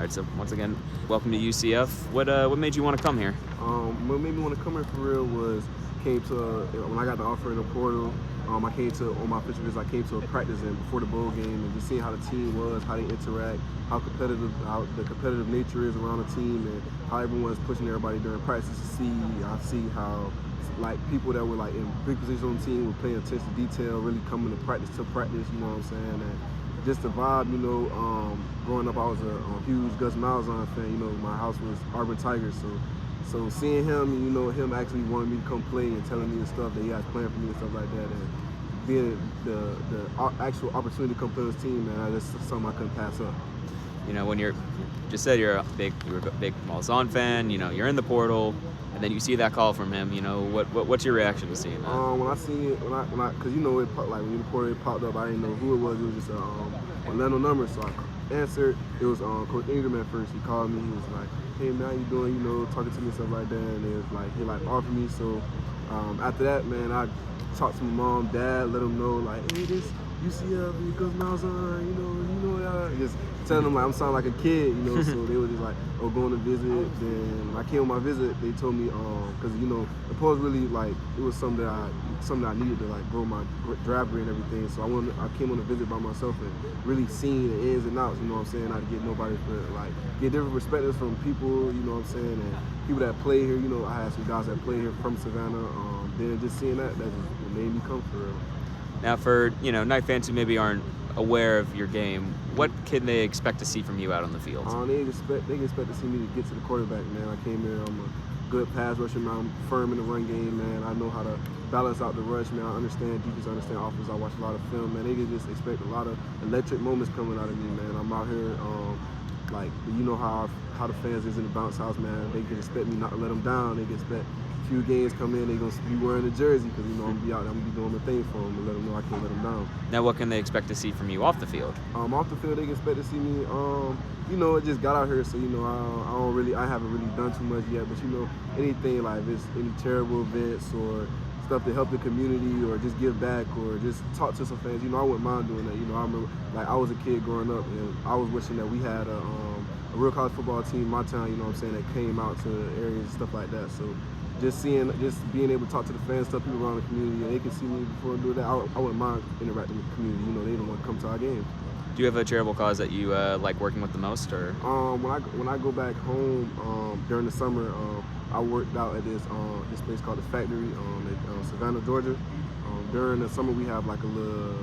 right, so once again, welcome to UCF. What made you want to come here? What made me want to come here for real was when I got the offer in the portal. I came to on my official visit. I came to a practice and before the bowl game and just seeing how the team was, how they interact, how the competitive nature is around the team, and how everyone's pushing everybody during practice. I see how like people that were like in big positions on the team were paying attention to detail, really coming to practice. You know what I'm saying? And just the vibe, growing up, I was a huge Gus Malzahn fan. My house was Auburn Tigers, so seeing him, him actually wanting me to come play and telling me the stuff that he has planned for me and stuff like that, and being the actual opportunity to come play with this team, man, that's something I couldn't pass up. When you just said you're a big Malzahn fan, you're in the portal, and then you see that call from him. What's your reaction to seeing that? When I seen it, because it popped, like when the portal talked up, I didn't know who it was. It was just a Orlando number, so I answered. It was Coach Ingram at first. He called me. He was like, "Hey man, how you doing?" Talking to me and stuff like that. And it was like he offered me. So after that, man, I talked to my mom, dad, let them know like, "Hey, this UCF, Gus Malzahn, just telling them like I'm sounding like a kid, So they were just like, "Oh, going to visit." Then when I came on my visit, they told me because the polls really like it was something that I needed to like grow my draft grade and everything. So I came on a visit by myself and really seeing the ins and outs. What I'm saying? Not to get nobody to like get different perspectives from people. What I'm saying? And people that play here. I had some guys that play here from Savannah. Then just seeing that just made me come for real. Now, for Knight fans who maybe aren't aware of your game, what can they expect to see from you out on the field? They can expect to see me to get to the quarterback, man. I came here, I'm a good pass rusher, man. I'm firm in the run game, man. I know how to balance out the rush, man. I understand defense, I understand offense. I watch a lot of film, man. They can just expect a lot of electric moments coming out of me, man. I'm out here, how the fans is in the bounce house, man. They can expect me not to let them down. They can expect a few games come in, they're going to be wearing the jersey because, I'm going to be out there, I'm going to be doing the thing for them and let them know I can't let them down. Now, what can they expect to see from you off the field? Off the field, they can expect to see me, it just got out here, so, I haven't really done too much yet, but, anything like if it's any terrible events or stuff to help the community or just give back or just talk to some fans, I wouldn't mind doing that. I remember, like, I was a kid growing up and I was wishing that we had a real college football team in my town, that came out to areas and stuff like that. So just being able to talk to the fans, talk to people around the community, and they can see me before I do that, I wouldn't mind interacting with the community. They don't want to come to our games. Do you have a charitable cause that you like working with the most, or? When I go back home during the summer, I worked out at this place called the Factory in Savannah, Georgia. During the summer, we have like a little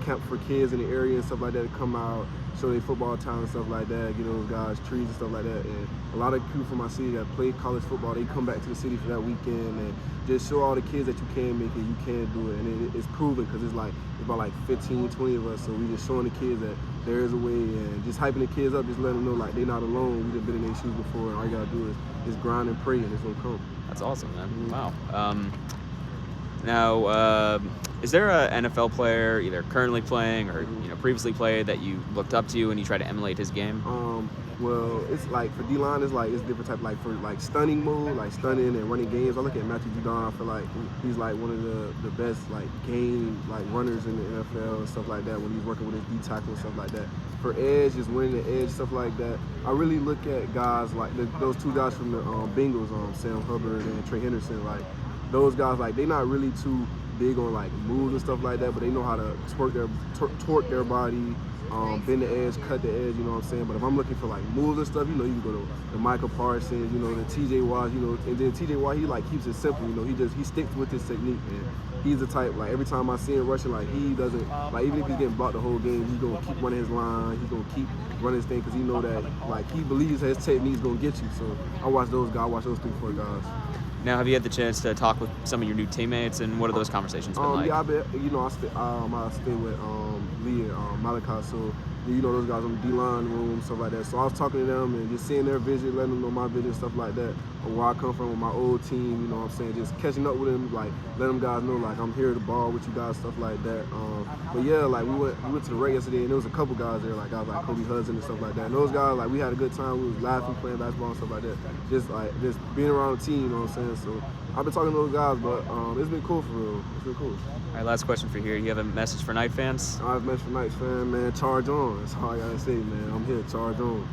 camp for kids in the area and stuff like that to come out, show their football talent and stuff like that, get those guys trees and stuff like that. And a lot of people from my city that play college football, they come back to the city for that weekend and just show all the kids that you can make it, you can do it. And it's proven because it's about like 15, 20 of us, so we just showing the kids that there is a way and just hyping the kids up, just letting them know like they're not alone. We've been in their shoes before and all you gotta do is grind and pray and it's gonna come. That's awesome, man. Mm-hmm. Wow. Now, is there an NFL player either currently playing or previously played that you looked up to and you try to emulate his game? Well, it's like for D-line, it's different type. Like for like stunning mode, like stunning and running games. I look at Matthew Judon. I feel like he's like one of the best like game like runners in the NFL and stuff like that. When he's working with his D tackle and stuff like that. For edge, just winning the edge, stuff like that. I really look at guys like those two guys from the Bengals, Sam Hubbard and Trey Henderson. Like those guys, like they're not really too big on like moves and stuff like that, but they know how to torque their body, bend the edge, cut the edge, you know what I'm saying? But if I'm looking for like moves and stuff, you can go to the Michael Parsons, the TJ Watt, and then TJ Watt, he like keeps it simple, he sticks with his technique, and he's the type, like every time I see him rushing, like he doesn't, like even if he's getting blocked the whole game, he's gonna keep running his line, he's gonna keep running his thing, because he know that like he believes that his technique's gonna get you. So I watch those 3-4 guys. Now, have you had the chance to talk with some of your new teammates, and what have those conversations been like? Yeah, I bet. I stay with Lee and Malachi, so those guys on the D-line room, stuff like that. So I was talking to them and just seeing their vision, letting them know my vision, stuff like that, or where I come from with my old team, just catching up with them, like letting them guys know like I'm here to ball with you guys, stuff like that. But yeah, like we went to the rec yesterday and there was a couple guys there, like guys like Kobe Hudson and stuff like that. And those guys, like we had a good time, we was laughing, playing basketball and stuff like that. Just being around the team, you know what I'm saying? So I've been talking to those guys, but it's been cool for real. It's been cool. All right, last question for here. You have a message for Knight fans? I have a message for Knight fans, man. Charge on. That's all I gotta say, man. I'm here. Charge on.